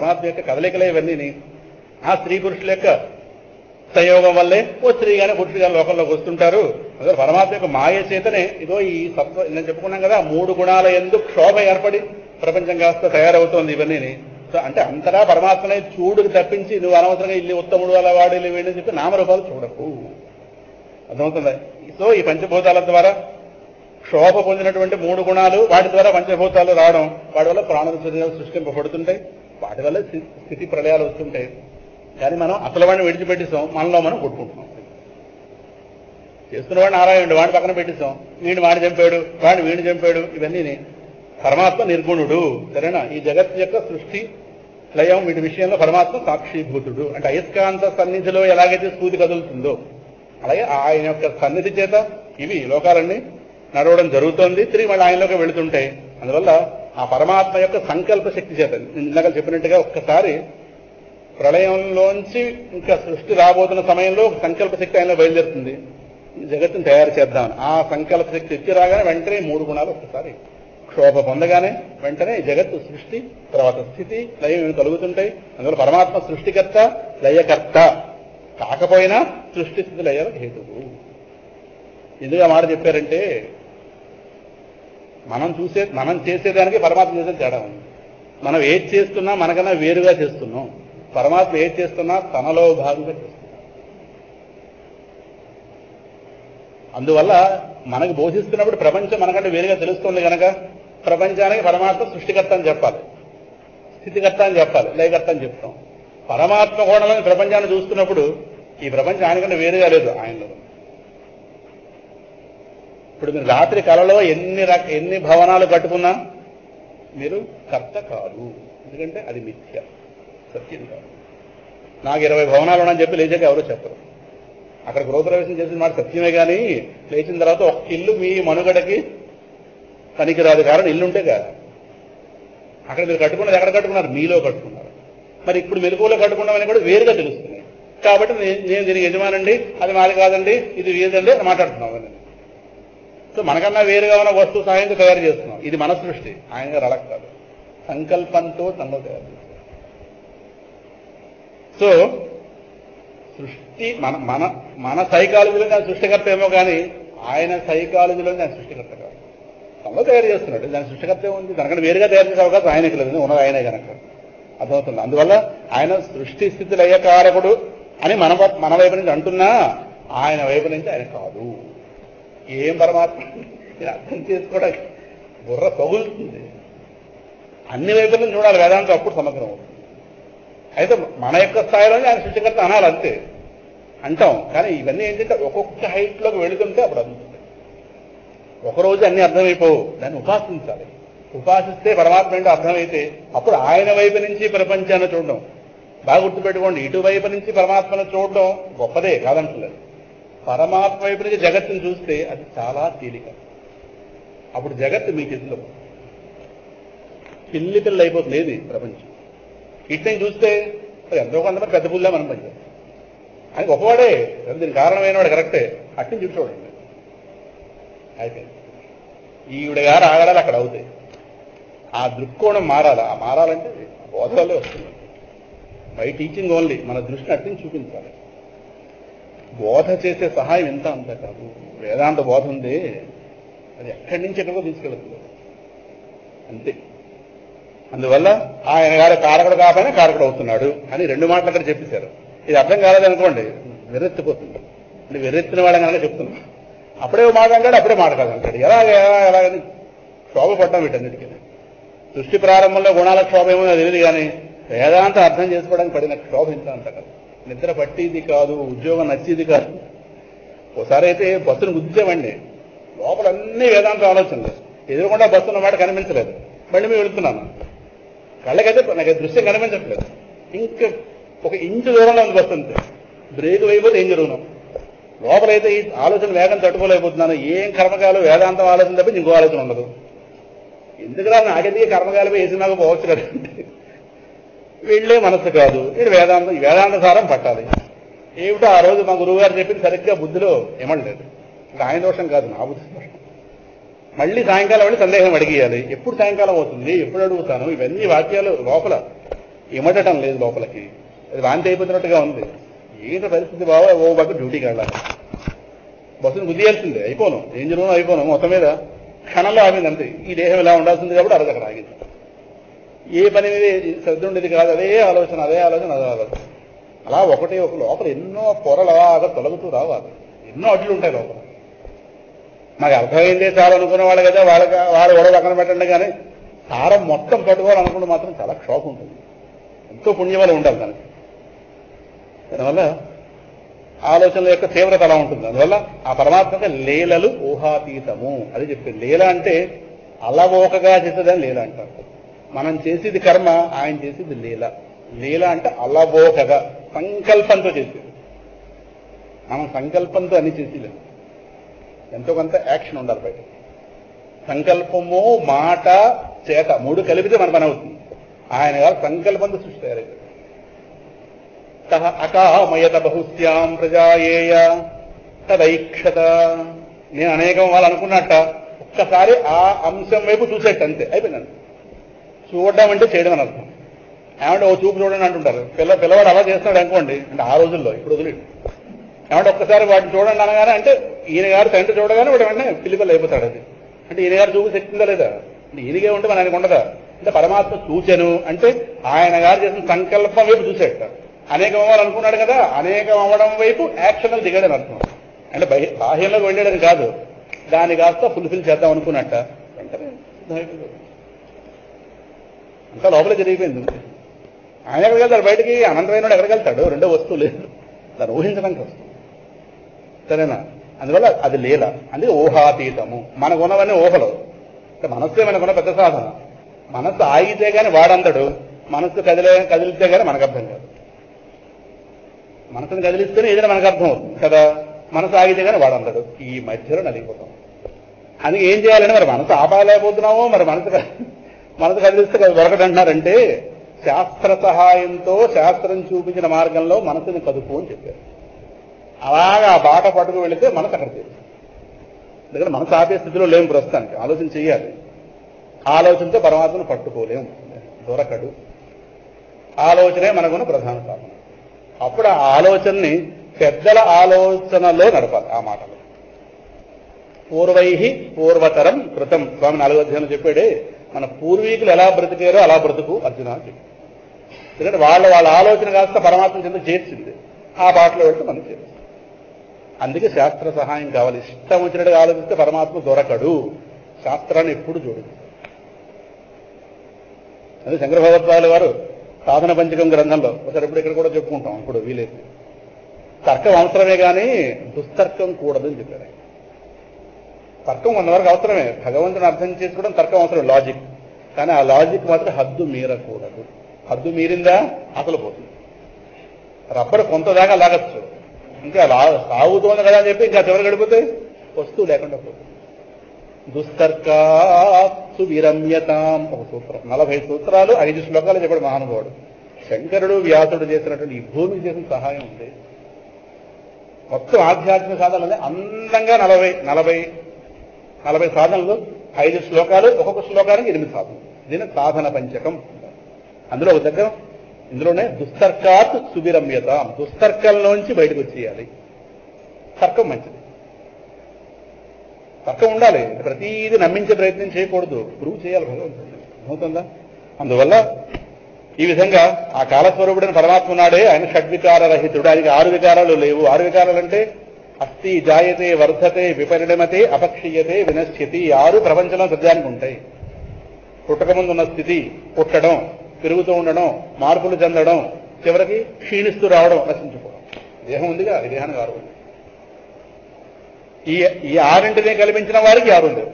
పరమాత్మ యొక్క కదలికలే ఇవన్నీ. ఆ స్త్రీ పురుషుల యొక్క సంయోగం వల్లే ఓ స్త్రీ కానీ పురుషుడు కానీ లోకంలోకి వస్తుంటారు. అసలు పరమాత్మ యొక్క మాయ చేతనే ఇదో ఈ సత్వ నేను చెప్పుకున్నాం కదా, 3 గుణాల యందు క్షోభ ఏర్పడి ప్రపంచం కాస్త తయారవుతోంది ఇవన్నీ. సో అంటే అంతటా పరమాత్మనే చూడుకు తప్పించి నువ్వు అనవసరంగా ఇల్లు ఉత్తముడు అలా వాడు ఇల్లు వేడని చెప్పి నామరూపాలు చూడకు. అర్థమవుతుందా? సో ఈ పంచభూతాల ద్వారా క్షోభ పొందినటువంటి 3 గుణాలు, వాటి ద్వారా పంచభూతాలు రావడం, వాటి వల్ల ప్రాణుల శరీరాలు సృష్టింపబడుతుంటాయి, వాటి వల్ల స్థితి ప్రళయాలు వస్తుంటాయి. కానీ మనం అసలు వాడిని విడిచిపెట్టిస్తాం, మనలో మనం కొట్టుకుంటున్నాం. చేస్తున్నవాడిని నారాయణుడు, వాడిని పక్కన పెట్టిస్తాం, వాడిని చంపాడు, వీడిని చంపాడు. ఇవన్నీ పరమాత్మ నిర్గుణుడు. సరేనా? ఈ జగత్తు యొక్క సృష్టి లయం వీటి విషయంలో పరమాత్మ సాక్షిభూతుడు. అంటే అయస్కాంత సన్నిధిలో ఎలాగైతే సూది కదులుతుందో అలాగే ఆయన యొక్క సన్నిధి చేత ఇవి లోకాలన్నీ నడవడం జరుగుతోంది, తిరిగి మళ్ళీ ఆయనలోకి వెళుతుంటాయి. అందువల్ల ఆ పరమాత్మ యొక్క సంకల్ప శక్తి చేత ఇందాక చెప్పినట్టుగా ఒక్కసారి ప్రళయంలోంచి ఇంకా సృష్టి రాబోతున్న సమయంలో సంకల్ప శక్తి ఆయనలో బయలుదేరుతుంది, జగత్తును తయారు చేద్దామని. ఆ సంకల్ప శక్తి ఎత్తి రాగానే వెంటనే 3 గుణాలు ఒక్కసారి క్షోభ పొందగానే వెంటనే జగత్తు సృష్టి తర్వాత స్థితి లయం కలుగుతుంటాయి. అందువల్ల పరమాత్మ సృష్టికర్త లయకర్త కాకపోయినా సృష్టి స్థితి లయాల హేతువు. ఎందుకు మాట చెప్పారంటే మనం చేసేదానికి పరమాత్మ చేసే తేడా ఉంది. మనం ఏది చేస్తున్నా మనకన్నా వేరుగా చేస్తున్నాం, పరమాత్మ ఏది చేస్తున్నా తనలో భాగంగా చేస్తున్నాం. అందువల్ల మనకు బోధిస్తున్నప్పుడు ప్రపంచం మనకంటే వేరుగా తెలుస్తుంది కనుక ప్రపంచానికి పరమాత్మ సృష్టికర్త అని చెప్పాలి, స్థితికర్త అని చెప్పాలి, లయకర్త అని చెప్తాం. పరమాత్మ కోణంలో ప్రపంచాన్ని చూస్తున్నప్పుడు ఈ ప్రపంచం ఆయనకంటే వేరుగా లేదు, ఆయనలో. ఇప్పుడు మీరు రాత్రి కలలో ఎన్ని భవనాలు కట్టుకున్నా మీరు కర్త కాదు, ఎందుకంటే అది మిథ్య, సత్యం కాదు. నాకు 20 భవనాలు ఉన్నాయని చెప్పి లేచాక ఎవరో చెప్పరు. అక్కడ గృహప్రవేశం చేసిన మాట సత్యమే కానీ లేచిన తర్వాత ఒక ఇల్లు మీ మనుగడకి పనికిరాదు. కారణం ఇల్లుంటే కాదు. అక్కడ మీరు కట్టుకున్నది ఎక్కడ కట్టుకున్నారు? మీలో కట్టుకున్నారు. మరి ఇప్పుడు మెలకువలో కట్టుకున్నామని కూడా వేరుగా తెలుస్తుంది. కాబట్టి నేను దీనికి యజమానండి, అది మాది కాదండి, ఇది వీదండి అని మాట్లాడుతున్నాం. సో మనకన్నా వేరుగా ఉన్న వస్తువు సాయంతో తయారు చేస్తున్నాం. ఇది మన సృష్టి, ఆయన గారు అలా కాదు, సంకల్పంతో తనలో తయారు చేస్తాం. సో సృష్టి మన సైకాలజీలో దాని సృష్టికర్త ఏమో కానీ ఆయన సైకాలజీలో దాని సృష్టికర్త కాదు, తనలో తయారు చేస్తున్నాడు. దాని సృష్టికర్త ఏముంది? దానికంటే వేరుగా తయారు చేసే అవకాశం ఆయనకి లేదు, ఉన్నది ఆయనే కనుక. అర్థమవుతుంది. అందువల్ల ఆయన సృష్టి స్థితి లయకారకుడు అని మన వైపు నుంచి అంటున్నా ఆయన వైపు నుంచి ఆయన కాదు. ఏం పరమాత్మ నేను అర్థం చేసుకోవడానికి బుర్ర పగులుతుంది. అన్ని వైపుల నుంచి చూడాలి వేదాంతం, అప్పుడు సమగ్రం అవుతుంది. అయితే మన యొక్క స్థాయిలోనే ఆయన సృష్టికర్త అనాలి, అంతే అంటాం. కానీ ఇవన్నీ ఏంటంటే ఒక్కొక్క హైట్లోకి వెళుతుంటే అప్పుడు అందుతుంది. ఒకరోజు అన్ని అర్థమైపోవు, దాన్ని ఉపాసించాలి. ఉపాసిస్తే పరమాత్మ ఏంటో అర్థమైతే అప్పుడు ఆయన వైపు నుంచి ప్రపంచాన్ని చూడడం. బాగా గుర్తుపెట్టుకోండి, ఇటువైపు నుంచి పరమాత్మను చూడడం గొప్పదే కాదంటలేదు. పరమాత్మ వైపు నుంచి జగత్తుని చూస్తే అది చాలా తేలిక. అప్పుడు జగత్తు మీ చేతిలో పిల్లి అయిపోతుంది ఏది ప్రపంచం. ఇట్లని చూస్తే ఎంతో కొంతమంది పెద్ద పుల్లా మనం పనిచేస్తాం. ఆయన గొప్పవాడే, దీనికి కారణమైన వాడు కరెక్టే. అట్ని చూసి చూడండి అయితే ఈవిడ గారు ఆగడాలు అక్కడ అవుతాయి. ఆ దృక్కోణం మారాలి. ఆ మారాలంటే బోధనలో వస్తుంది. బై టీచింగ్ ఓన్లీ మన దృష్టిని అట్ని చూపించాలి. బోధ చేసే సహాయం ఎంత అంత కాదు. వేదాంత బోధ ఉంది, అది ఎక్కడి నుంచి ఎక్కడికో తీసుకెళ్తుంది అంతే. అందువల్ల ఆయన గారు కారకుడు కాకపోయినా కారకుడు అవుతున్నాడు అని 2 మాటలు అక్కడ చెప్పేశారు. ఇది అర్థం కాలేదనుకోండి వెర్రెత్తిపోతుంది. అంటే వెర్రెత్తిన వాళ్ళని కనుక చెప్తున్నాం. అప్పుడే మాట అంటాడు, అప్పుడే మాట కాదంటాడు. ఎలాగని క్షోభ పడ్డాం వీటన్నిటికీ. సృష్టి ప్రారంభంలో గుణాల క్షోభ ఏమో తెలియదు కానీ వేదాంతం అర్థం చేసుకోవడానికి పడిన క్షోభ ఇంత అంత కాదు. నిద్ర పట్టిది కాదు, ఉద్యోగం నచ్చేది కాదు. ఒకసారి అయితే బస్సును గుద్దేవండి, లోపలన్నీ వేదాంత ఆలోచనలు. ఎదురుకుండా బస్సున్న మాట కనిపించలేదు, మళ్ళీ మేము వెళుతున్నాను. కళ్ళకైతే నాకు దృశ్యం కనిపించట్లేదు. ఇంకా 1 ఇంచు దూరంలో ఉంది బస్సు అంతే. బ్రేక్ వేయబోతే ఏం జరుగుతున్నాం. లోపలైతే ఈ ఆలోచన వేగం తట్టుకోలేకపోతున్నాను. ఏం కర్మకాలు వేదాంతం ఆలోచన తప్ప ఇంకో ఆలోచన ఉండదు. ఎందుకురా నాకెందుకే కర్మకాలు వేసి నాకు పోవచ్చు కదండి. వీళ్ళే మనస్సు కాదు, వీడు వేదాంత సారం పట్టాలి. ఏమిటో ఆ రోజు మా గురువు గారు చెప్పింది సరిగ్గా బుద్ధిలో ఏమనలేదు. ఇంకా ఆయన దోషం కాదు, నా బుద్ధి దోషం. మళ్ళీ సాయంకాలం వెళ్ళి సందేహం అడిగేయాలి. ఎప్పుడు సాయంకాలం అవుతుంది, ఎప్పుడు అడుగుతాను, ఇవన్నీ వాక్యాలు లోపల ఇమడటం లేదు లోపలికి, అది వాంతి అయిపోతున్నట్టుగా ఉంది. ఏంటో పరిస్థితి బాబా, ఓ పక్క డ్యూటీకి వెళ్ళాలి, బస్సును గుద్దియాల్సిందే, అయిపోను ఏం జరుగునో అయిపోను, మొత్తం మీద క్షణంలో ఆగింది అంతే. ఈ దేహం ఇలా ఉండాల్సింది కాబట్టి అరగ అక్కడ ఆగింది. ఏ పని మీద శ్రద్ధ ఉండేది కాదు, అదే ఆలోచన అదే ఆలోచన అదే ఆలోచన. అలా ఒకటి ఒక లోపల ఎన్నో పొరలు అలాగా తొలగుతూ రావాలి, ఎన్నో అడ్లు ఉంటాయి లోపల. నాకు అర్థమైందే చాలు అనుకునే వాళ్ళు కదా, వాళ్ళ గొడవ పక్కన పెట్టండి. కానీ సారం మొత్తం పట్టుకోవాలనుకుంటే మాత్రం చాలా క్షోభ ఉంటుంది, ఎంతో పుణ్యబలం ఉండాలి దానికి. దానివల్ల ఆలోచనల యొక్క తీవ్రత అలా ఉంటుంది. అందువల్ల ఆ పరమాత్మక లీలలు ఊహాతీతము అది చెప్పింది. లీల అంటే అలవోకగా చేసేదని లీల అంటారు. మనం చేసేది కర్మ, ఆయన చేసేది లీల. లీల అంటే అలవోకగా సంకల్పంతో చేసేది. మనం సంకల్పంతో అన్ని చేసేలేదు, ఎంతో కొంత యాక్షన్ ఉండాలి బయట. సంకల్పము మాట చేత మూడు కలిపితే మన పని అవుతుంది. ఆయన గారు సంకల్పంతో సృష్టి తయారైంది. అకామయత బహుశ్యాం ప్రజాయేయ తదైక్షత. నేను అనేకం వాళ్ళు అనుకున్నట్ట, ఒక్కసారి ఆ అంశం వైపు చూసేట అంతే, అయిపోయిందండి. చూడడం అంటే చేయడం అని అర్థం. ఏమంటే ఓ చూపు చూడండి అంటుంటారు. పిల్లవాడు అలా చేస్తున్నాడు అనుకోండి, అంటే ఆ రోజుల్లో, ఇప్పుడు వదిలేడు. ఏమంటే ఒక్కసారి వాటిని చూడండి అనగానే, అంటే ఈయన గారు తండ్రి చూడగానే వాడు వెంటనే పిల్లిపల్లి అయిపోతాడు. అది అంటే ఈయన గారు చూపు శక్తి ఉందా లేదా, అంటే ఈయనగే ఉంటే మన ఆయనకు ఉండదా. అంటే పరమాత్మ సూచను అంటే ఆయన గారు చేసిన సంకల్పం వైపు చూసేట. అనేకం అవ్వాలనుకున్నాడు కదా, అనేకం అవ్వడం వైపు యాక్షన్లు దిగాడని అర్థం. అంటే బాహ్యంలోకి వెళ్ళాడని కాదు, దాన్ని కాస్త ఫుల్ఫిల్ చేద్దాం అనుకున్నట్ట వెంటనే అంతా లోపలే జరిగిపోయింది. ఆయన ఎక్కడికి వెళ్తాడు బయటికి, అనంతమైన ఎక్కడికి వెళ్తాడు, రెండో వస్తువు లేదు, దాన్ని ఊహించడానికి వస్తుంది. సరేనా? అందువల్ల అది లీల, అందుకే ఊహాతీతము. మనకున్నవన్నీ ఊహలు. అంటే మనస్సే మనకున్న పెద్ద సాధన. మనస్సు ఆగితే గాని వాడందడు, మనస్సు కదిలితే గాని మనకు అర్థం కాదు. మనసును కదిలిస్తేనే ఏదైనా మనకు అర్థం అవుతుంది కదా, మనసు ఆగితే గాని వాడందడు. ఈ మధ్యలో నలిగిపోతాం. అందుకే ఏం చేయాలంటే, మరి మనసు ఆపాలేకపోతున్నామో, మరి మనసు కదిలిస్తే అది దొరకదంటున్నారంటే, శాస్త్ర సహాయంతో శాస్త్రం చూపించిన మార్గంలో మనసుని కదుపు అని చెప్పారు. అలాగా ఆ బాట పట్టుకు వెళితే మనసు అక్కడ తెలుసు. ఎందుకంటే మనసు ఆపే స్థితిలో లేము ప్రస్తుతానికి, ఆలోచన చెయ్యాలి. ఆలోచనతో పరమాత్మను పట్టుకోలేము, దొరకడు. ఆలోచనే మనకున్న ప్రధాన సాధన. అప్పుడు ఆ ఆలోచనని పెద్దల ఆలోచనలో నడపాలి. ఆ మాటలు పూర్వై పూర్వతరం కృతం స్వామి 4వ అధ్యాయంలో చెప్పాడే, మన పూర్వీకులు ఎలా బ్రతికారో అలా బ్రతుకు అర్జున అని చెప్పి. ఎందుకంటే వాళ్ళ ఆలోచన కాస్త పరమాత్మ చెంత చేర్చింది, ఆ బాటలో వెళ్తే మనం చేస్తుంది. అందుకే శాస్త్ర సహాయం కావాలి. ఇష్టం వచ్చినట్టుగా ఆలోచిస్తే పరమాత్మ దొరకడు, శాస్త్రాన్ని ఎప్పుడు చూడదు. అదే శంకర భగవత్పాదుల వారు సాధన పంచకం గ్రంథంలో ఒకసారి ఇప్పుడు ఇక్కడ కూడా చెప్పుకుంటాం, ఇప్పుడు వీలైతే తర్కం అవసరమే కానీ దుస్తర్కం కూడదని చెప్పారు. తర్కం కొంతవరకు అవసరమే, భగవంతుని అర్థం చేసుకోవడం తర్కం అవసరం, లాజిక్. కానీ ఆ లాజిక్ మాత్రం హద్దు మీరకూడదు. హద్దు మీరిందా అసలు పోతుంది. రబ్బరు కొంత దాకా లాగచ్చు, ఇంకా సాగుతోంది కదా అని చెప్పి ఇంకా చివరి గడిపోతే వస్తువు లేకుండా పోతుంది. దుస్తర్కాసు విరమ్యతాం ఒక సూత్రం, 40 సూత్రాలు 5 శ్లోకాలు చెప్పాడు మహానుభావుడు. శంకరుడు వ్యాసుడు చేసినటువంటి ఈ భూమికి చేసిన సహాయం ఉంది. మొత్తం ఆధ్యాత్మిక సాధనలు అందంగా 40 సాధనలు, 5 శ్లోకాలు, ఒక్కొక్క శ్లోకానికి 8 సాధనలు. దీన్ని సాధన పంచకం. అందులో ఒక దగ్గర ఇందులోనే దుస్తర్కాత్ సువిరమ్యత, దుస్తర్కంలోంచి బయటకు వచ్చేయాలి. తర్కం మంచిది, తర్కం ఉండాలి. ప్రతిదీ నమ్మించే ప్రయత్నం చేయకూడదు, ప్రూవ్ చేయాలి భగవంతుడు. అవుతుందా? అందువల్ల ఈ విధంగా ఆ కాలస్వరూపుడైన పరమాత్మ ఉన్నాడే, ఆయన షడ్వికార రహితుడు. ఆయనకి 6 వికారాలు లేవు. 6 వికారాలు అంటే అస్థి, జాయతే, వర్ధతే, విపరిణమతే, అపక్షీయతే, వినశ్యతి. 6 ప్రపంచంలో సత్యానికి ఉంటాయి. పుట్టకముందు ఉన్న స్థితి, పుట్టడం, పెరుగుతూ ఉండడం, మార్పులు చెందడం, చివరికి క్షీణిస్తూ రావడం, నశించుకోవడం. దేహం ఉందిగా, ఈ దేహానికి 6 ఉంది. ఈ 6 కల్పించిన వారికి 6 లేవు.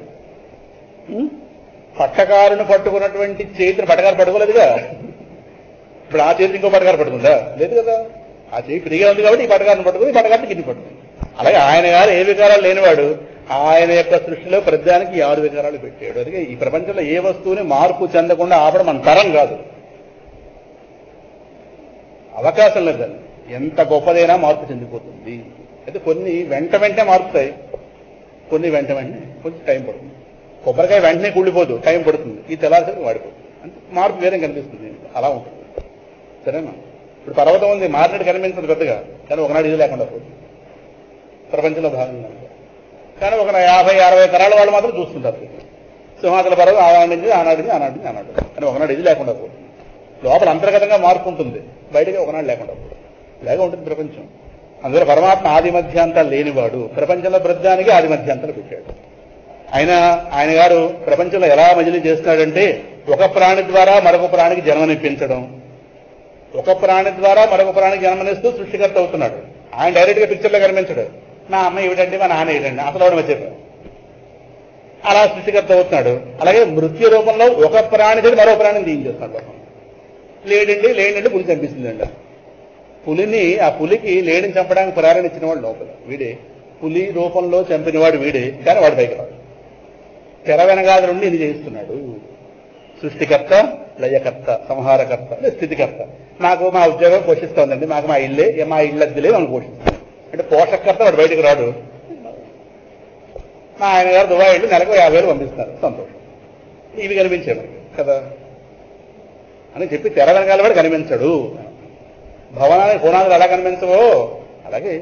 పట్టకారును పట్టుకున్నటువంటి చేతిని పట్టకారు పట్టుకోలేదుగా. ఇప్పుడు ఆ చేతిని ఇంకో పట్టకారు పట్టుకుందా? లేదు కదా. ఆ చేయి ఫ్రీగా ఉంది కాబట్టి ఈ పట్టకారుని పట్టుకుని, ఈ పట్టకారిని కింది పట్టుకుంది. అలాగే ఆయన గారు ఏ వికారాలు లేనివాడు, ఆయన యొక్క సృష్టిలో ప్రతిదానికి 6 వికారాలు పెట్టాడు. అందుకే ఈ ప్రపంచంలో ఏ వస్తువుని మార్పు చెందకుండా ఆపడం మన తరం కాదు, అవకాశం లేదండి. ఎంత గొప్పదైనా మార్పు చెందిపోతుంది. అయితే కొన్ని వెంటనే మారుతాయి, కొన్ని వెంటనే కొంచెం టైం పడుతుంది. కొబ్బరికాయ వెంటనే కూలిపోదు, టైం పడుతుంది. ఈ తెల్లారిసరికి వాడిపోతుంది. అంటే మార్పు వేరే కనిపిస్తుంది, అలా ఉంటుంది. సరేనా? ఇప్పుడు పర్వతం ఉంది, మారినట్టు కనిపించదు పెద్దగా, కానీ ఒకనాడు ఇది లేకుండా పోతుంది ప్రపంచంలో భాగంగా. కానీ ఒక 50-60 తరాల వాళ్ళు మాత్రం చూస్తుంటారు సింహాచల పర్వతం ఆనాడు కానీ ఒకనాడు ఇది లేకుండా పోతుంది. లోపల అంతర్గతంగా మార్పు ఉంటుంది, బయటగా ఒకనాడు లేకుండా పోతుంది. ఇలాగే ఉంటుంది ప్రపంచం. అందులో పరమాత్మ ఆది మధ్యాంతాలు లేనివాడు. ప్రపంచంలో ప్రతిదానికి ఆది మధ్యాంతాలు పెట్టాడు. ఆయన గారు ప్రపంచంలో ఎలా మజిలీ చేస్తున్నాడంటే, ఒక ప్రాణి ద్వారా మరొక ప్రాణికి జన్మనిప్పించడం, ఒక ప్రాణి ద్వారా మరొక ప్రాణికి జన్మనిస్తూ సృష్టికర్త అవుతున్నాడు. ఆయన డైరెక్ట్ గా పిక్చర్లో కనిపించడు. మా అమ్మ ఏమిటంటే మా నాన్న ఏమిటండి అసలు వాడు మధ్య అలా సృష్టికర్త అవుతున్నాడు. అలాగే మృత్యు రూపంలో ఒక ప్రాణి తోటి మరో ప్రాణిని తీయించేస్తున్నాడు లోకం. లేడండి పులి చంపిస్తుందండి. ఆ పులికి లేడిని చంపడానికి ప్రేరణ ఇచ్చిన వాడు లోపల వీడే. పులి రూపంలో చంపినవాడు వీడే, కానీ వాడు పైకి రాడు. తెర వెనగాది నుండి ఇది చేస్తున్నాడు. సృష్టికర్త, లయకర్త, సంహారకర్త, స్థితికర్త. మాకు మా ఉద్యోగం పోషిస్తోందండి, మాకు మా ఇల్లు అద్దెలే మనం పోషిస్తాం అంటే పోషకర్త వాడు బయటకు రాడు. మా ఆయన గారు దుబాయ్ వెళ్ళి నెలకు 50,000 పంపిస్తారు, సంతోషం. ఇవి కనిపించాయి మనకి కదా అని చెప్పి తెర వెనకాల వాడు కనిపించడు. భవనానికి పునాదులు ఎలా కనిపించవో అలాగే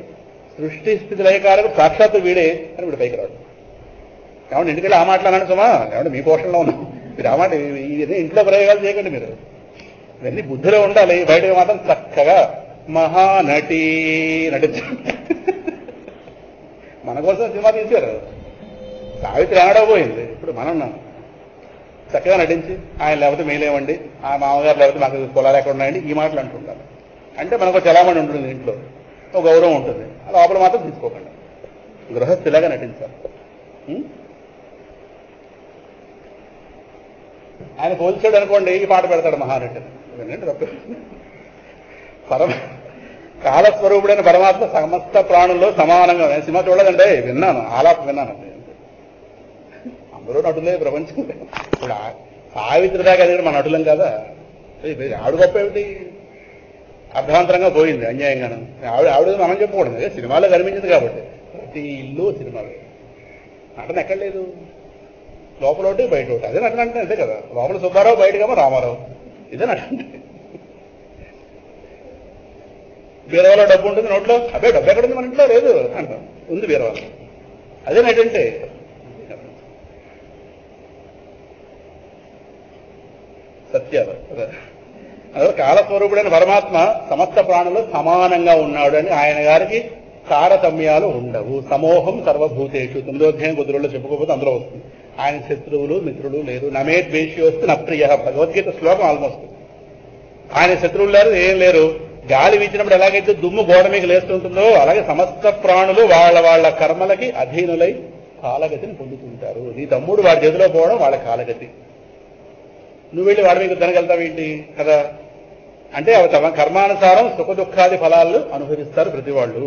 సృష్టి స్థితి లయకారకు సాక్షాత్తు వీడే అని వీడు పైకి రాడు. ఏమంటే ఇంటికెళ్ళి ఆ మాట్లాడాను సుమా, ఏమంటే మీ పోషణలో ఉన్నాం మీరు ఆ మాట ఇది ఇంట్లో ప్రయోగాలు చేయకండి. మీరు ఇవన్నీ బుద్ధిలో ఉండాలి. బయటకు మాత్రం చక్కగా మహానటి నటించారు. మన కోసం సినిమా తీశారు. సావిత్రి ఆడబోయింది, ఇప్పుడు మనం చక్కగా నటించి ఆయన లేకపోతే మేలేమండి, ఆ మామగారు లేకపోతే మాకు పొలాలు ఎక్కడ ఉన్నాయండి, ఈ మాటలు అంటుంటారు. అంటే మనకు చలామణి ఉంటుంది, ఇంట్లో ఒక గౌరవం ఉంటుంది. లోపల మాత్రం తీసుకోకండి. గృహస్థిలాగా నటించాలి. ఆయన పోల్చాడు అనుకోండి, ఈ పాట పెడతాడు మహానటి. వినండి తప్ప కాలస్వరూపుడైన పరమాత్మ సమస్త ప్రాణుల్లో సమానంగా. నేను సినిమా చూడలేదంటే విన్నాను, ఆలాప విన్నాను. అందరూ నటులే ప్రపంచం. ఇప్పుడు సావిత్రి దాకా అది మన నటులం కదా. ఆవిడ గొప్ప ఏమిటి? అర్ధాంతరంగా పోయింది అన్యాయంగాను. ఆవిడ మనం చెప్పకూడదు, సినిమాలో కనిపించింది కాబట్టి. ప్రతి ఇల్లు సినిమాలు. నటన ఎక్కడ లేదు, లోపల ఒకటి బయట ఒకటి. అదే నటన అంటే అంతే కదా. లోపల సుబ్బారావు, బయటకేమో రామారావు. ఇదే నటన. బీరవాలో డబ్బు ఉంటుంది నోట్లో, అదే డబ్బు ఎక్కడుంది మన ఇంట్లో లేదు అంటాం, ఉంది బీరవాలో. అదే నటంటే. సత్యాలు అదే కాలస్వరూపుడైన పరమాత్మ సమస్త ప్రాణులు సమానంగా ఉన్నాడు అని ఆయన గారికి తారతమ్యాలు ఉండవు. సమోహం సర్వభూతేషు 9వ అధ్యాయం కుదురులో చెప్పుకోకపోతే అందులో వస్తుంది. ఆయన శత్రువులు మిత్రులు లేరు. నమే ద్వేషి వస్తే నా ప్రియ, భగవద్గీత శ్లోకం ఆల్మోస్ట్. ఆయన శత్రువులు లేరు, ఏం లేరు. గాలి వీచినప్పుడు ఎలాగైతే దుమ్ము గోడ మీద లేస్తుంటుందో అలాగే సమస్త ప్రాణులు వాళ్ళ కర్మలకి అధీనులై కాలగతిని పొందుతుంటారు. నీ తమ్ముడు వాడి చేతిలో పోవడం వాళ్ళ కాలగతి. నువ్వు వెళ్ళి వాడి మీద తినగలుగుతావేంటి కదా. అంటే అవి తమ కర్మానుసారం సుఖ దుఃఖాది ఫలాలు అనుభవిస్తారు ప్రతి వాళ్ళు.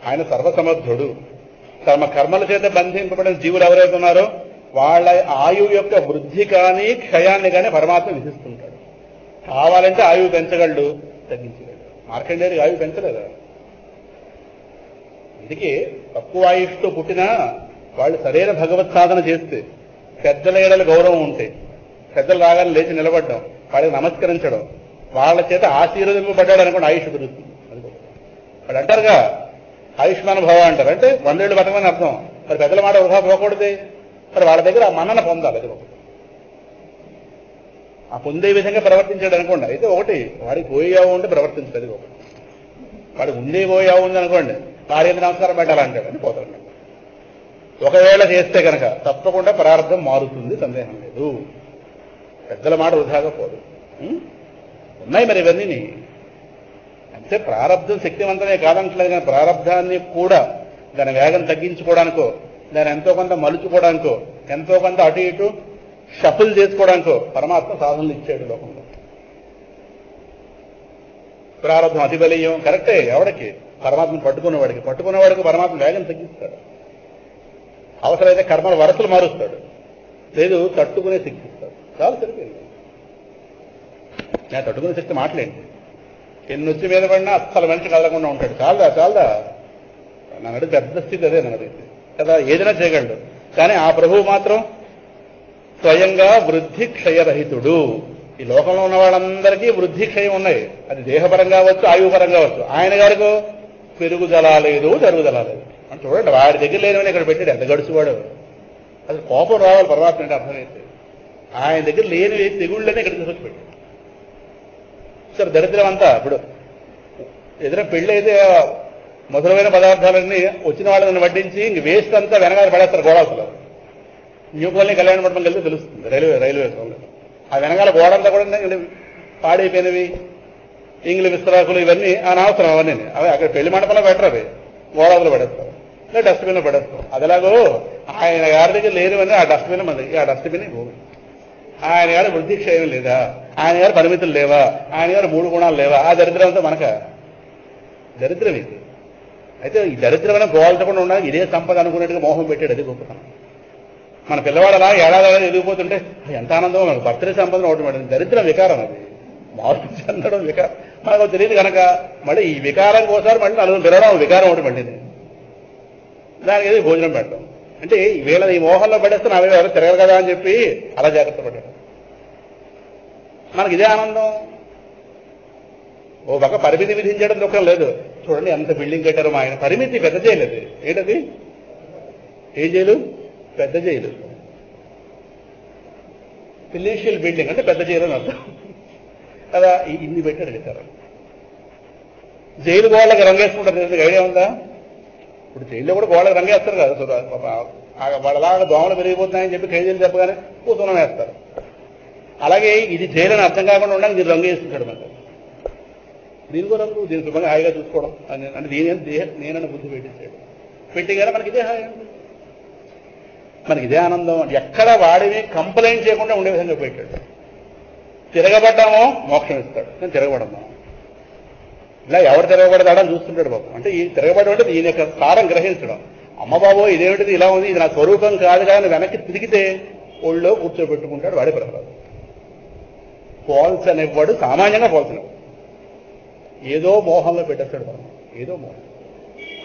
ఆయన సర్వసమర్థుడు. తమ కర్మల చేత బంధింపబడిన జీవులు ఎవరైతే ఉన్నారో వాళ్ళ ఆయువు యొక్క వృద్ధి కానీ క్షయాన్ని కానీ పరమాత్మ విధిస్తుంటాడు. కావాలంటే ఆయువు పెంచగలడు, తగ్గించగలడు. మార్కండేయుడికి ఆయువు పెంచలేదా? అందుకే తక్కువ ఆయుష్తో పుట్టినా వాళ్ళు సరైన భగవత్ సాధన చేస్తే, పెద్దల ఏడల గౌరవం ఉంటే, పెద్దలు రాగానే లేచి నిలబడ్డం, వాళ్ళకి నమస్కరించడం, వాళ్ళ చేత ఆశీర్వదింపబడ్డాడు అనుకోండి ఆయుష్ పెరుగుతుంది. వాళ్ళు అంటారుగా ఆయుష్మాన్ భవ అంటారు. అంటే 100 ఏళ్ళు బతకమని అర్థం. మరి పెద్దల మాట వృధా పోకూడదు. మరి వాళ్ళ దగ్గర ఆ మన్నన పొందాలి. అది ఒకటి. ఆ పొందే విధంగా ప్రవర్తించాడు అనుకోండి, అయితే ఒకటి వాడికి పోయావు ఉంటే ప్రవర్తించదు. ఒకటి వాడికి ఉండే పోయావు ఉంది అనుకోండి, వాడి నమస్కారం పెట్టాలంటాడు అని పోతాడు. ఒకవేళ చేస్తే కనుక తప్పకుండా ప్రారంభం మారుతుంది, సందేహం లేదు. పెద్దల మాట వృధాగా పోదు. ఉన్నాయి మరి ఇవన్నీ. అంటే ప్రారంభం శక్తివంతమే కాదంటలేదు, కానీ ప్రారంభాన్ని కూడా దాని వేగం తగ్గించుకోవడానికో, దాన్ని ఎంతో కొంత మలుచుకోవడానికో, ఎంతో కొంత అటు ఇటు షఫుల్ చేసుకోవడానికో పరమాత్మ సాధనలు ఇచ్చాడు లోకంలో. ప్రారంభం అతి బలీయం కరెక్టే. ఎవడికి? పరమాత్మను పట్టుకున్నవాడికి పరమాత్మ వేగం తగ్గిస్తాడు. అవసరమైతే కర్మల వరసలు మారుస్తాడు, లేదు తట్టుకునే శక్తి ఇస్తాడు. చాలా సరిపోయింది. నేను తట్టుకునే శక్తి మాట్లాడింది. ఎన్ని వచ్చి మీద పడినా అస్సలు మనిషి కదలకుండా ఉంటాడు. చాలదా నన్ను అడిగి పెద్ద స్థితి అదే నన్నది కదా. ఏదైనా చేయగలడు. కానీ ఆ ప్రభువు మాత్రం స్వయంగా వృద్ధి క్షయరహితుడు. ఈ లోకంలో ఉన్న వాళ్ళందరికీ వృద్ధి క్షయం ఉన్నాయి. అది దేహపరంగా అవచ్చు, ఆయుపరంగా అవచ్చు. ఆయన గారికి పెరుగుదల లేదు, తరుగుదల లేదు. అని చూడండి, వాడి దగ్గర లేనివని ఇక్కడ పెట్టాడు. ఎంత గడుచువాడు. అసలు కోపం రావాలి పరమాత్మ అంటే అర్థమైతే. ఆయన దగ్గర లేనివి తెగుళ్ళని ఇక్కడ తీసుకొచ్చి పెట్టాడు. సరే, దరిద్రం అంతా ఇప్పుడు ఏదైనా పెళ్ళి అయితే మధురమైన పదార్థాలన్నీ వచ్చిన వాళ్ళని వడ్డించి ఇంక వేస్ట్ అంతా వెనకాల పడేస్తారు గోడాసులో. న్యూ కాలనీ కళ్యాణ మండపం వెళ్తే తెలుస్తుంది. రైల్వే ఆ వెనకాల గోడంతా కూడా పాడైపోయినవి, ఇంగ్లీ విస్తరాకులు ఇవన్నీ అనవసరం. అవన్నీ అవి అక్కడ పెళ్లి మండపంలో పెట్టరు. అవి గోడాసులు పడేస్తారు, లేదా డస్ట్బిన్లో పడేస్తాం. అదిలాగో ఆయన గారి దగ్గర లేనివన్నీ ఆ డస్ట్బిన్ మనకి, ఆ డస్ట్బిన్ భూమి. ఆయన గారి వృద్ధి క్షయం లేదా, ఆయన గారి పరిమితులు లేవా, ఆయన గారి 3 గుణాలు లేవా, ఆ దరిద్రం అంతా మనక దరిద్రం ఇది. అయితే ఈ దరిద్రమైన గోల్చకుండా ఉండాలి, ఇదే సంపద అనుకున్నట్టుగా మోహం పెట్టాడు. అది గొప్పతనం. మన పిల్లవాడు అలా ఏడాది ఎదిగిపోతుంటే ఎంత ఆనందమో. మనకు బర్త్డే సంపదను ఒకటి పడింది. దరిద్రం వికారం. అది మార్పు చెందడం వికారం మనకు తెలియదు కనుక మళ్ళీ ఈ వికారం కోసారి మళ్ళీ నలుగురు తిరగడం వికారం ఒకటి పడింది. దానికి ఏది భోజనం పెట్టడం అంటే వీళ్ళ ఈ మోహంలో పడేస్తే నా ఎవరు తిరగరు కదా అని చెప్పి అలా జాగ్రత్త పడ్డాడు. మనకి ఇదే ఆనందం. ఓ పక్క పరిమితి విధించడం దుఃఖం లేదు. చూడండి ఎంత బిల్డింగ్ కట్టారు మా ఆయన. పరిమితి పెద్ద చేయలేదు. ఏంటది? ఏం చేయలు? పెద్ద జైలు. ఫిలిషియల్ బిల్డింగ్ అంటే పెద్ద జైలు అని అర్థం కదా. ఇన్ని పెట్టాడు కట్టారు. జైలు గోళ్ళకి రంగేసుకుంటారు. ఐడియా ఉందా? ఇప్పుడు జైల్లో కూడా గోళ్ళకి రంగేస్తారు కదా. వాళ్ళలాగా దోమలు పెరిగిపోతున్నాయని చెప్పి ఖైదీలు చెప్పగానే కూతురం వేస్తారు. అలాగే ఇది జైలు అని అర్థం కాకుండా ఉండడానికి దీన్ని రంగు వేసుకుంటాడు. మనకు దీనికో రంగు, దీని శుభ్రంగా హాయిగా చూసుకోవడం అంటే నేనని బుద్ధి పెట్టించాడు. పెట్టిగానే మనకి ఇదే హాయి, మనకి ఇదే ఆనందం. ఎక్కడ వాడిని కంప్లైంట్ చేయకుండా ఉండే విధంగా పెట్టాడు. తిరగబడ్డామో మోక్షం ఇస్తాడు, నేను తిరగబడము. ఇలా ఎవరు తిరగబడతాడని చూస్తుంటాడు బాబు. అంటే ఈ తిరగబడి అంటే ఈయన యొక్క సారం గ్రహించడం. అమ్మ బాబు ఇదేమిటిది ఇలా ఉంది, ఇది నా స్వరూపం కాదు కానీ వెనక్కి తిరిగితే ఒళ్ళో కూర్చోబెట్టుకుంటాడు. వాడే ప్రహ్లాదు. ఫాల్స్ అనేవాడు సామాన్యంగా ఫాల్స్ అనేవాడు. ఏదో మోహంలో పెట్టేస్తాడు మనం. ఏదో మోహం,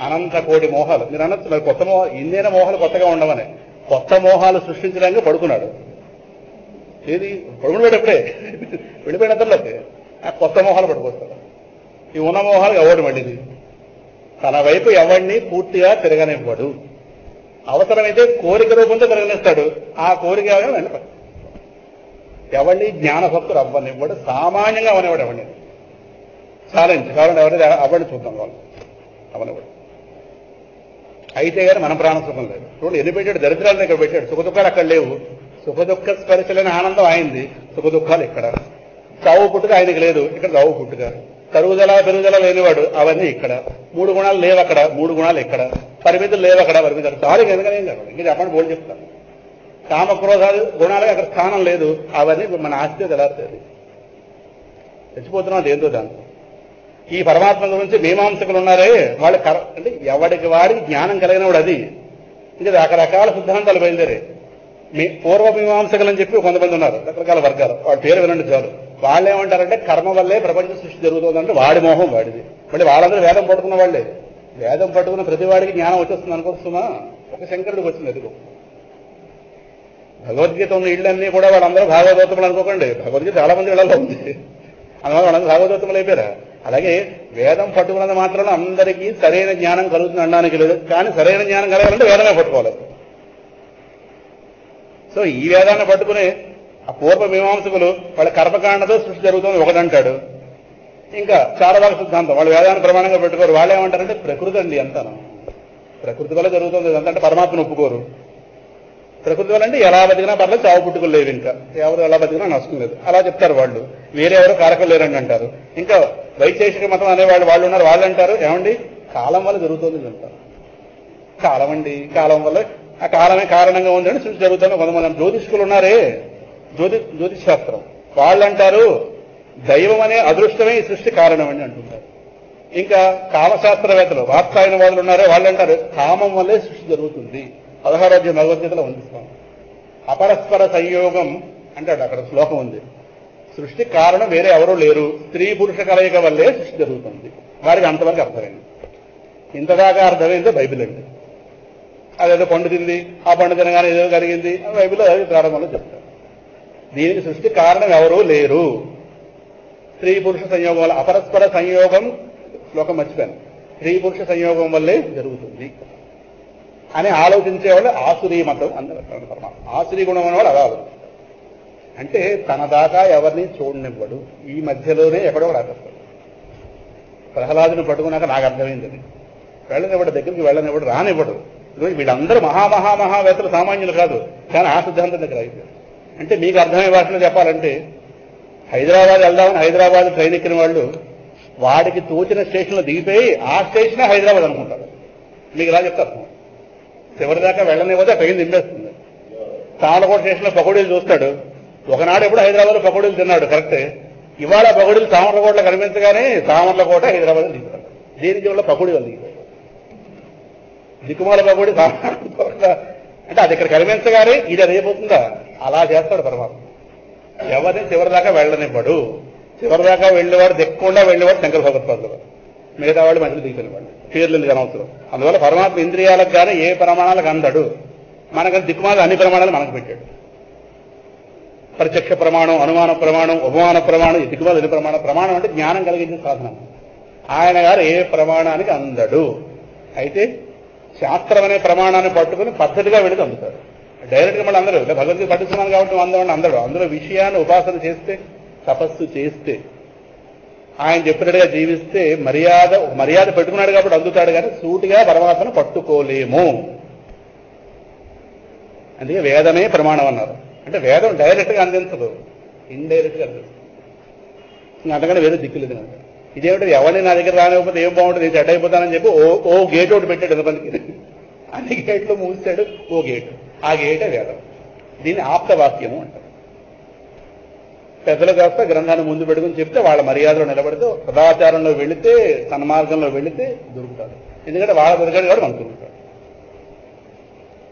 అనంత కోటి మోహాలు. మీరు అనొచ్చు మరి కొత్త ఇన్నేన మోహాలు కొత్తగా ఉండవని. కొత్త మోహాలు సృష్టించడానికి పడుకున్నాడు. ఏది పడుకున్నాడు? ఎప్పుడే వెళ్ళిపోయినంతలోకి ఆ కొత్త మోహాలు పడుకొస్తాడు. ఈ ఉన్న మోహాలు ఎవడు మళ్ళీది తన వైపు ఎవడిని పూర్తిగా తిరగనివ్వడు. అవసరమైతే కోరిక రూపంతో తిరగనిస్తాడు. ఆ కోరిక వెళ్ళిపోయి ఎవరిని జ్ఞానభక్తులు అవ్వనివ్వడు. సామాన్యంగా అవనివాడు. ఎవరిని ఛాలెంజ్ కావాలంటే ఎవరైతే అవ్వని చూద్దాం. వాళ్ళు అవనివ్వడు. అయితే కానీ మన ప్రాణసుఖం లేదు. చూడండి ఎన్ని పెట్టాడు. దరిద్రాలను ఇక్కడ పెట్టాడు. సుఖదుఖాలు అక్కడ లేవు. సుఖదుఖ స్పర్శలేని ఆనందం అయింది. సుఖదుఖాలు ఇక్కడ. చావు పుట్టుక ఆయనకి లేదు. ఇక్కడ చావు పుట్టుక. తరుగుదల పెరుగుదల లేనివాడు. అవన్నీ ఇక్కడ. 3 గుణాలు లేవు అక్కడ. 3 గుణాలు ఇక్కడ. పరిమితులు లేవు అక్కడ. పరిమితులు చాలు. ఎందుకని ఏం కాదు. ఇంకా చెప్పండి బోల్ చెప్తాను. కామక్రోధాలు గుణాలకి అక్కడ స్థానం లేదు. అవన్నీ మన ఆస్తి తెలారుతుంది. చచ్చిపోతున్నాం దేంతో దాంతో. ఈ పరమాత్మ గురించి మీమాంసకులు ఉన్నారే వాళ్ళు అంటే ఎవడికి వాడికి జ్ఞానం కలిగిన వాడు. అది ఇంకా రకరకాల సిద్ధాంతాలు బయలుదేరే. పూర్వ మీమాంసకులు అని చెప్పి కొంతమంది ఉన్నారు. రకరకాల వర్గాలు. వాడి పేరు వినండి చాలు. వాళ్ళు ఏమంటారంటే కర్మ వల్లే ప్రపంచ సృష్టి జరుగుతుందంటే వాడి మోహం వాడిది. మళ్ళీ వాళ్ళందరూ వేదం పట్టుకున్న వాళ్లే. వేదం పట్టుకున్న ప్రతి వాడికి జ్ఞానం వచ్చేస్తుంది అనుకోస్తున్నా. ఒక శంకరుడికి వచ్చింది. ఎదుగు భగవద్గీత ఉన్న ఇళ్ళన్నీ కూడా వాళ్ళందరూ భాగవతోత్తములు అనుకోకండి. భగవద్గీత చాలా మంది ఇళ్లలో ఉంది. అందువల్ల వాళ్ళందరూ భాగవతోత్తములు అయిపోయారా? అలాగే వేదం పట్టుకున్నది మాత్రం అందరికీ సరైన జ్ఞానం కలుగుతుంది అనడానికి లేదు. కానీ సరైన జ్ఞానం కలగాలంటే వేదమే పట్టుకోవాలి. సో ఈ వేదాన్ని పట్టుకుని ఆ పూర్వ మీమాంసకులు వాళ్ళ కర్మకాండతో సృష్టి జరుగుతుంది ఒకటంటాడు. ఇంకా చారవాక సిద్ధాంతం వాళ్ళు వేదాన్ని ప్రమాణంగా పెట్టుకోరు. వాళ్ళు ఏమంటారంటే ప్రకృతి అండి అంతాను. ప్రకృతి వల్ల జరుగుతుంది అంతంటే పరమాత్మను ఒప్పుకోరు. ప్రకృతి వల్ల అంటే ఎలా బతికినా పర్లేదు, చావు పుట్టుకులు లేవు. ఇంకా ఎవరు ఎలా బతికినా నష్టం లేదు అలా చెప్తారు వాళ్ళు. వేరే ఎవరు కారకం లేరండి అంటారు. ఇంకా వైశేషిక మతం అనేవాళ్ళు వాళ్ళు ఉన్నారు. వాళ్ళు అంటారు ఏమండి కాలం వల్ల జరుగుతుంది అంటారు. కాలం అండి, కాలం వల్ల ఆ కాలమే కారణంగా ఉందని సృష్టి జరుగుతుంది. కొంతమంది జ్యోతిష్కులు ఉన్నారే, జ్యోతిష్ శాస్త్రం వాళ్ళు అంటారు దైవం అనే అదృష్టమే ఈ సృష్టి కారణం అని అంటున్నారు. ఇంకా కామశాస్త్రవేత్తలు వాత్సాయన వాళ్ళు ఉన్నారే వాళ్ళు అంటారు కామం వల్లే సృష్టి జరుగుతుంది. 16వ అధ్యాయం భగవద్గీతలో ఉంది. అపరస్పర సంయోగం అంటాడు. అక్కడ శ్లోకం ఉంది. సృష్టి కారణం వేరే ఎవరూ లేరు. స్త్రీ పురుష కలయిక వల్లే సృష్టి జరుగుతుంది. వారికి అంతవరకు అర్థమైంది. ఇంతదాకా అర్థమైందో బైబిల్ అండి. అదేదో పండు తింది, ఆ పండు తినగానే ఏదో జరిగింది బైబిల్లో అది ప్రారంభంలో చెప్తారు. దీనికి సృష్టి కారణం ఎవరూ లేరు. స్త్రీ పురుష సంయోగం వల్ల, అపరస్పర సంయోగం శ్లోకం మర్చిపోయాను, స్త్రీ పురుష సంయోగం వల్లే జరుగుతుంది అని ఆలోచించేవాళ్ళు ఆసురీ మతం అందరూ. ఆసురీ గుణం అనేవాడు అలా ఆలోచిస్తారు. అంటే తన దాకా ఎవరిని చూడనివ్వడు, ఈ మధ్యలోనే ఎక్కడో రాకేస్తాడు. ప్రహ్లాదుని పట్టుకున్నాక నాకు అర్థమైంది, వెళ్ళనివ్వడు, దగ్గరికి వెళ్ళనివ్వడు, రానివ్వడు. వీళ్ళందరూ మహావేత్తలు, సామాన్యులు కాదు, కానీ ఆ సిద్ధాంతం దగ్గర అయిపోయారు. అంటే మీకు అర్థమయ్యే భాషలో చెప్పాలంటే, హైదరాబాద్ వెళ్దామని హైదరాబాద్ ట్రైన్ ఎక్కిన వాళ్ళు వాడికి తోచిన స్టేషన్లో దిగిపోయి ఆ స్టేషనే హైదరాబాద్ అనుకుంటారు. మీకు ఇలా చెప్తారు, చివరిదాకా వెళ్ళనివ్వదు, ట్రైన్ దింపేస్తుంది. సామర్లకోట స్టేషన్లో పకోడీలు చూస్తాడు. ఒకనాడు ఎప్పుడు హైదరాబాద్లో పకోడీలు తిన్నాడు కరెక్టే, ఇవాళ పకోడీలు సామర్లకోటలో కనిపించగానే సామర్లకోట హైదరాబాద్ దిగుతాడు. దీనికి వల్ల పకోడీ వాళ్ళు దిగుతాడు, దిక్కుమాల పకోడీ సామర్లకోట అంటే అది ఇక్కడ కనిపించగానే ఇది అదైపోతుందా? అలా చేస్తాడు పరమాత్మ. ఎవరిని చివరిదాకా వెళ్ళనివ్వడు. చివరిదాకా వెళ్ళేవాడు, దిక్కకుండా వెళ్ళేవాడు శంకర భగవత్పాదులు, మిగతా వాళ్ళు మధ్యలో దిగిపోయినవాడు. పేర్లు ఎందుకు అనవసరం. అందువల్ల పరమాత్మ ఇంద్రియాలకు కానీ ఏ ప్రమాణాలకు అందడు. మనకని దిక్కుమాల అన్ని ప్రమాణాలు మనకు పెట్టాడు. ప్రత్యక్ష ప్రమాణం, అనుమాన ప్రమాణం, ఉపమాన ప్రమాణం, ఈ దిక్కుమాల ఎన్ని ప్రమాణం అంటే జ్ఞానం కలిగించిన సాధనం. ఆయన గారు ఏ ప్రమాణానికి అందడు. అయితే శాస్త్రం అనే ప్రమాణాన్ని పట్టుకుని పద్ధతిగా వెళ్ళి అందుతాడు. డైరెక్ట్గా మళ్ళీ అందరూ భగవద్గీత పఠిస్తున్నాను కాబట్టి అందడం అందడు. అందులో విషయాన్ని ఉపాసన చేస్తే, తపస్సు చేస్తే, ఆయన చెప్పినట్టుగా జీవిస్తే మర్యాద పెట్టుకున్నాడు కాబట్టి అందుతాడు, కానీ సూటిగా పరమాత్మను పట్టుకోలేము. అందుకే వేదమే ప్రమాణం అన్నారు. అంటే వేదం డైరెక్ట్గా అందించదు, ఇండైరెక్ట్గా అందిస్తుంది. ఇంకా అంతకంటే వేరే దిక్కులేదు కనుక ఇదేమిటి, ఎవరిని నా దగ్గర రానివ్వకపోతే ఏం బాగుంటుంది, నేను చెడ్డ అయిపోతానని చెప్పి ఓ గేట్ ఒకటి పెట్టాడు ఎంతమందికి. అన్ని గేట్లు మూసాడు, ఓ గేటు. ఆ గేటే వేదం. దీన్ని ఆప్తవాక్యము అంటారు. పెద్దలు కాస్త గ్రంథాన్ని ముందు పెట్టుకుని చెప్తే వాళ్ళ మర్యాదలో నిలబడితే, సదాచారంలో వెళితే, సన్మార్గంలో వెళితే దొరుకుతాడు. ఎందుకంటే వాళ్ళ దొరికాడు కూడా మనకు దొరుకుతాడు.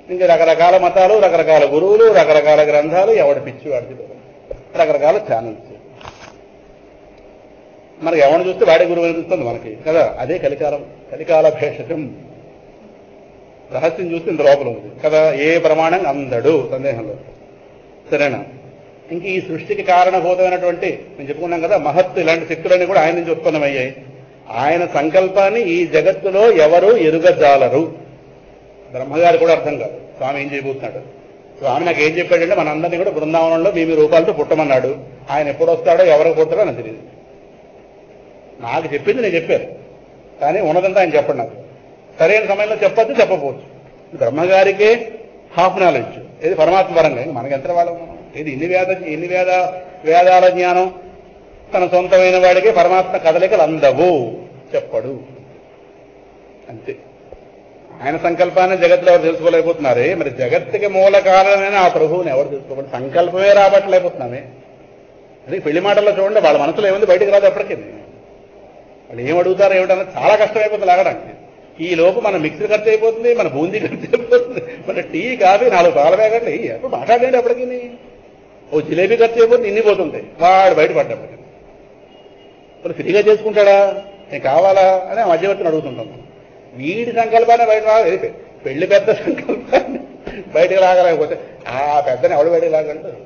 ఇంకా రకరకాల మతాలు, రకరకాల గురువులు, రకరకాల గ్రంథాలు, ఎవడి పిచ్చి వాడికి రకరకాల ఛానల్స్. మనకి ఎవరిని చూస్తే వాడే గురువు అనిపిస్తుంది మనకి కదా. అదే కలికాల భేషజం. రహస్యం చూస్తే ఇంత లోపల ఉంది కదా. ఏ ప్రమాణం అందడు, సందేహంలో. సరేనా? ఇంక ఈ సృష్టికి కారణభూతమైనటువంటి మేము చెప్పుకున్నాం కదా, మహత్తు ఇలాంటి శక్తులన్నీ కూడా ఆయన నుంచి ఉత్పన్నమయ్యాయి. ఆయన సంకల్పాన్ని ఈ జగత్తులో ఎవరు ఎరుగజాలరు. బ్రహ్మగారు కూడా అర్థం కాదు స్వామి ఏం చేయబోతున్నాడు. స్వామి నాకు ఏం చెప్పాడంటే, మనందరినీ కూడా బృందావనంలో మీ రూపాలతో పుట్టమన్నాడు. ఆయన ఎప్పుడు వస్తాడో, ఎవరికి పుడతాడో నాకు తెలియదు. నాకు చెప్పింది నేను చెప్పాను, కానీ ఉన్నదంతా ఆయన చెప్పండి. నాకు సరైన సమయంలో చెప్పొచ్చు, చెప్పకపోవచ్చు. బ్రహ్మగారికే హాఫ్ నాలెడ్జ్, ఇది పరమాత్మ పరంగా. మనకి ఎంత వాళ్ళం, ఇది ఇన్ని వేదాల జ్ఞానం తన సొంతమైన వాడికి పరమాత్మ కదలికలు అందవు, చెప్పడు అంతే. ఆయన సంకల్పాన్ని జగత్తులో ఎవరు తెలుసుకోలేకపోతున్నారే. మరి జగత్తుకి మూల కారణమైన ఆ ప్రభువుని ఎవరు తెలుసుకోవాలి? సంకల్పమే రాబట్టలేకపోతున్నామే. అది పెళ్లి మాటల్లో చూడండి, వాళ్ళ మనసులో ఏముంది బయటకు రాదు ఎప్పటికీ. వాళ్ళు ఏం అడుగుతారో ఏమిటన్నది చాలా కష్టమైపోతుంది లాగడానికి. ఈ లోపు మన మిక్సర్ ఖర్చు అయిపోతుంది, మన బూందీ ఖర్చు అయిపోతుంది, మన టీ కాఫీ 4 పాల ప్యాకెట్లు ఎప్పుడు మాట్లాడండి. అప్పటికి ఓ జిలేబీ ఖర్చు అయిపోతుంది, ఇన్ని పోతుంటాయి. వాడు బయటపడ్డప్పటికి వాళ్ళు ఫ్రీగా చేసుకుంటాడా, నేను కావాలా అని ఆ మధ్యవర్తిని అడుగుతుంటాం. వీడి సంకల్పాన్ని బయట రాదు. పెళ్లి పెద్ద సంకల్పాన్ని బయటకు లాగలేకపోతే ఆ పెద్దని ఎవడు బయటకు లాగంటారు.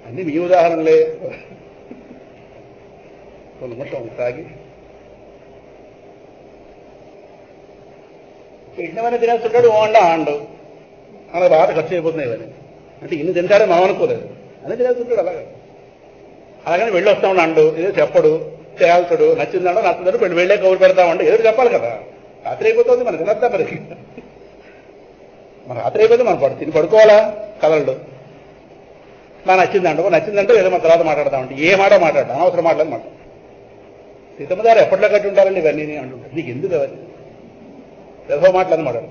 అన్ని మీ ఉదాహరణలే. కొన్ని నిమిషం సాగి ఇన్నవన్నీ తినేస్తుంటాడు, ఓండా ఆండు మనకు బాగా ఖర్చు అయిపోతున్నాయి ఇవన్నీ. అంటే ఇన్ని తింటాడే మనం అనుకోలేదు, అన్నీ తినేస్తుంటాడు. అలాగని వెళ్ళి వస్తామని అండు, ఏదో చెప్పడు, చేయాల్సాడు, నచ్చిందాడో నచ్చిందాడో వెళ్ళే కౌరు పెడతామంటే ఏదో చెప్పాలి కదా. రాత్రి అయిపోతుంది, మనం తినద్దా మరి. మన రాత్రి అయిపోతే మనం తిని పడుకోవాలా, కదలడు. నాకు నచ్చిందంటే ఏదో మన తర్వాత మాట్లాడతామంటే ఏ మాట మాట్లాడతాం, అనవసరం మాట్లాడని మాట. సీతమ్మ గారు ఎప్పట్లో కట్టి ఉంటారండి ఇవన్నీ అంటుంటారు. నీకు ఎందుకు అవన్నీ మాట్లాడదు.